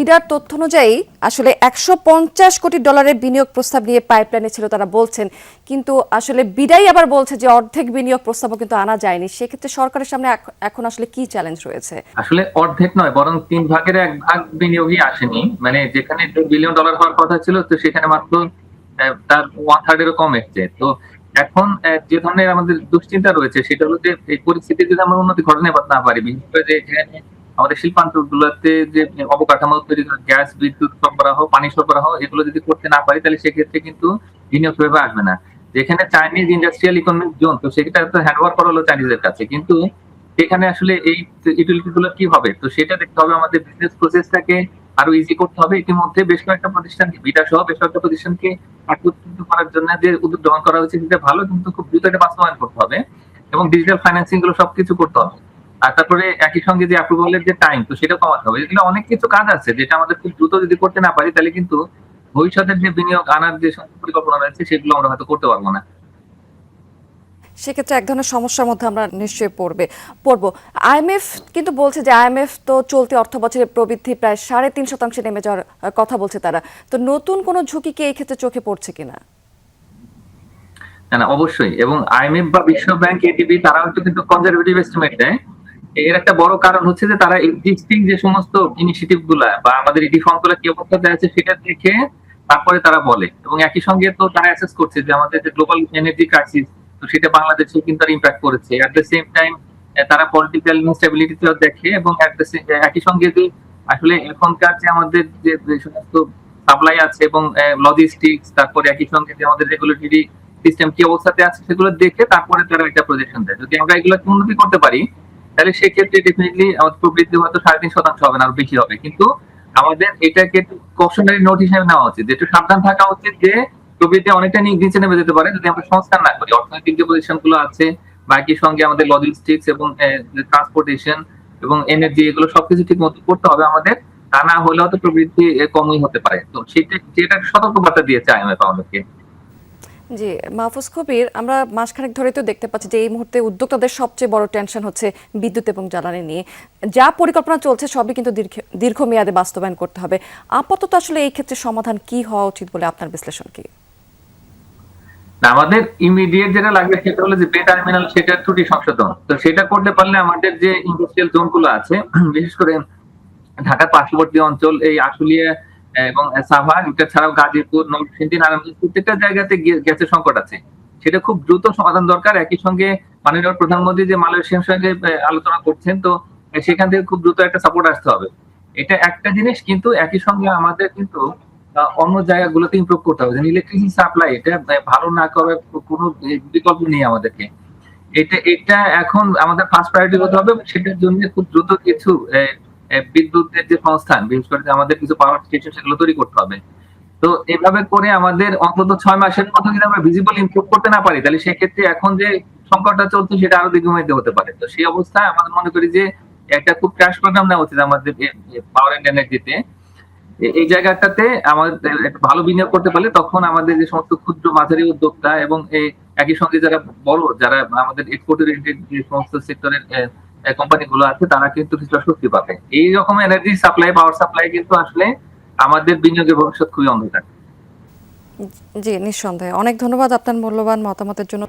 বিডার তথ্য অনুযায়ী আসলে $150 কোটি বিনিয়োগ প্রস্তাব নিয়ে পাইপলাইনে ছিল তারা বলছেন, কিন্তু আসলে বিডাই আবার বলছে যে অর্ধেক বিনিয়োগ প্রস্তাবও কিন্তু আনা যায়নি। সেক্ষেত্রে সরকারের সামনে এখন আসলে কি চ্যালেঞ্জ রয়েছে? আসলে অর্ধেক নয়, বরং ৩ ভাগের ১ ভাগ বিনিয়োগই আসেনি। মানে যেখানে $2 বিলিয়ন হওয়ার কথা ছিল, তো সেখানে মাত্র তার 1/3 এরও কম এসছে। তো এখন যে ধরনের আমাদের দুশ্চিন্তা রয়েছে সেটা হলো যে এই পরিস্থিতিতে যদি আমরা উন্নতি ঘটাতে না পারি, বিশেষ করে যে এখানে আমাদের শিল্পাঞ্চলগুলোতে যে অবকাঠামো তৈরি করে গ্যাস, বিদ্যুৎ সরবরাহ, পানি সরবরাহ এগুলো যদি করতে না পারি, তাহলে সেক্ষেত্রে কিন্তু বিনিয়োগ সেভাবে আসবে না। যেখানে চাইনিজ ইন্ডাস্ট্রিয়াল ইকোনমিক জোন, তো সেটা তো হ্যান্ডওভার করা হলো চাইনিজের কাছে। কিন্তু এখানে আসলে এই ইউটিলিটি গুলো কি হবে, তো সেটা দেখতে হবে। আমাদের বিজনেস প্রসেসটাকে আরো ইজি করতে হবে। ইতিমধ্যে বেশ কয়েকটা প্রতিষ্ঠানকে, বিটা সহ বেশ কয়েকটা প্রতিষ্ঠানকে একত্রিত করার জন্য যে উদ্যোগ গ্রহণ করা হয়েছে সেটা ভালো, কিন্তু খুব দ্রুত এটা বাস্তবায়ন করতে হবে এবং ডিজিটাল ফাইন্যান্সিং গুলো সবকিছু করতে হবে। আর তারপরে একই সঙ্গে যে অ্যাপ্রুভালের যে টাইম, তো সেটা কমাতে হবে। এগুলো অনেক কিছু কাজ আছে যেটা আমাদের খুব দ্রুত যদি করতে না পারি, তাহলে কিন্তু ভবিষ্যতের যে বিনিয়োগ আনার যে পরিকল্পনা রয়েছে সেগুলো আমরা হয়তো করতে পারবো না। সেক্ষেত্রে এক ধরনের সমস্যার মধ্যে আমরা নিশ্চয়ই পড়বো। আইএমএফ কিন্তু বলছে যে আইএমএফ তো চলতি অর্থ বছরের প্রবৃদ্ধি প্রায় 3.5% নেমে যাওয়ার কথা বলছে তারা। তো নতুন কোনো ঝুঁকি কি এই ক্ষেত্রে চোখে পড়ছে কিনা? না, অবশ্যই। এবং আইএমএফ বা বিশ্ব ব্যাংক, এডিবি তারাও কিন্তু কনজারভেটিভ এস্টিমেট দেয়। এর একটা বড় কারণ হচ্ছে যে তারা এক্সিস্টিং যে সমস্ত ইনিশিয়েটিভ গুলা বা আমাদের এই রিফর্ম গুলা কি অবস্থাতে আছে সেটা দেখে তারপরে তারা বলে। এবং একই সঙ্গে তো তারা অ্যাসেস করছে যে আমাদের যে গ্লোবাল এনার্জি ক্রাইসিস, তো সেটা বাংলাদেশে কিন্তু তার ইমপ্যাক্ট করেছে। এট দ্য সেম টাইম তারা পলিটিক্যাল ইনস্টেবিলিটিও দেখে এবং একই সঙ্গে যে আসলে এখনকার যে আমাদের যে সমস্ত সাপ্লাই আছে এবং লজিস্টিক্স, তারপরে একই সঙ্গে যে আমাদের রেগুলেটরি সিস্টেম কি অবস্থাতে আছে সেগুলো দেখে তারপরে তারা একটা প্রজেকশন দেয়। যদি আমরা এগুলো উন্নতি করতে পারি, তাহলে সেক্ষেত্রে ডেফিনেটলি আমাদের প্রবৃদ্ধি হয়তো 3.5% হবে না, আরো বেশি হবে। কিন্তু আমাদের এটাকে কশনারি নোট হিসেবে নেওয়া উচিত, একটু সাবধান থাকা উচিত যে প্রবৃদ্ধি অনেকটা নিচে নেমে যেতে পারে যদি আমরা সংস্কার না করি। অর্থনৈতিক যে পজিশন গুলো আছে বা একই সঙ্গে আমাদের লজিস্টিক্স এবং ট্রান্সপোর্টেশন এবং এনার্জি, এগুলো সবকিছু ঠিক মতো করতে হবে আমাদের। তা না হলেও তো প্রবৃদ্ধি কমই হতে পারে। তো সেটা সতর্কবার্তা দিয়েছে আইএমএফ আমাদেরকে। জি, মাহফুজ কবির, আমরা মাসখানেক ধরে তো দেখতে পাচ্ছি যে এই মুহূর্তে উদ্যোক্তাদের সবচেয়ে বড় টেনশন হচ্ছে বিদ্যুৎ এবং জ্বালানি নিয়ে। যা পরিকল্পনা চলছে সবই কিন্তু দীর্ঘমেয়াদে বাস্তবায়ন করতে হবে। আপাতত আসলে এই ক্ষেত্রে সমাধান কি হওয়া উচিত বলে আপনার বিশ্লেষণ কি? আমাদের ইমিডিয়েট যেটা লাগবে সেটা হলো যে বে টার্মিনাল, সেটার ত্রুটি সংশোধন। তো সেটা করতে পারলে আমাদের যে ইন্ডাস্ট্রিয়াল জোন গুলো আছে, বিশেষ করে ঢাকার পার্শ্ববর্তী অঞ্চল, এই আশুলিয়া এবং সাভার, এটা ছাড়াও গাজীপুর, নরসিংদী, নারায়ণগঞ্জ, প্রত্যেকটা জায়গাতে গ্যাসের সংকট আছে। সেটা খুব দ্রুত সমাধান দরকার। একই সঙ্গে মাননীয় প্রধানমন্ত্রী যে মালয়েশিয়ার সঙ্গে আলোচনা করছেন, তো সেখান থেকে খুব দ্রুত একটা সাপোর্ট আসতে হবে। এটা একটা জিনিস, কিন্তু একই সঙ্গে আমাদের কিন্তু অন্য জায়গাগুলোতে ইমপ্রুভ করতে হবে। ইলেকট্রিসিটি সাপ্লাই এটা ভালো না করার কোনো বিকল্প নেই আমাদেরকে। এটা এখন আমাদের ফার্স্ট প্রায়োরিটি হতে হবে। সেটার জন্য খুব দ্রুত কিছু বিদ্যুতের যে সংস্থান, বিশেষ করে আমাদের কিছু পাওয়ার স্টেশন, সেগুলো তৈরি করতে হবে। তো এভাবে করে আমাদের অন্তত 6 মাসের মধ্যে যদি আমরা ভিজিবল ইমপ্রুভ করতে না পারি, তাহলে সেক্ষেত্রে এখন যে সংকটটা চলছে সেটা আরো দীর্ঘমেয়াদী হতে পারে। তো সেই অবস্থায় আমাদের মনে করি যে একটা খুব ক্র্যাশ প্রোগ্রাম নেওয়া উচিত আমাদের পাওয়ার এন্ড এনার্জিতে। এই জায়গাটাতে আমাদের একটা ভালো বিনিয়োগ করতে পারলে তখন আমাদের যে সমস্ত ক্ষুদ্র মাঝারি উদ্যোক্তা এবং একই সঙ্গে যারা বড়, যারা আমাদের এক্সপোর্ট ওরিয়েন্টেড যে সমস্ত সেক্টরের কোম্পানি গুলো আছে, তারা কিন্তু কিছুটা স্বস্তি পাবে। এই রকম এনার্জি সাপ্লাই, পাওয়ার সাপ্লাই কিন্তু আসলে আমাদের বিনিয়োগের ভবিষ্যৎ খুবই অন্ধকার। জি, নিঃসন্দেহে। অনেক ধন্যবাদ আপনার মূল্যবান মতামতের জন্য।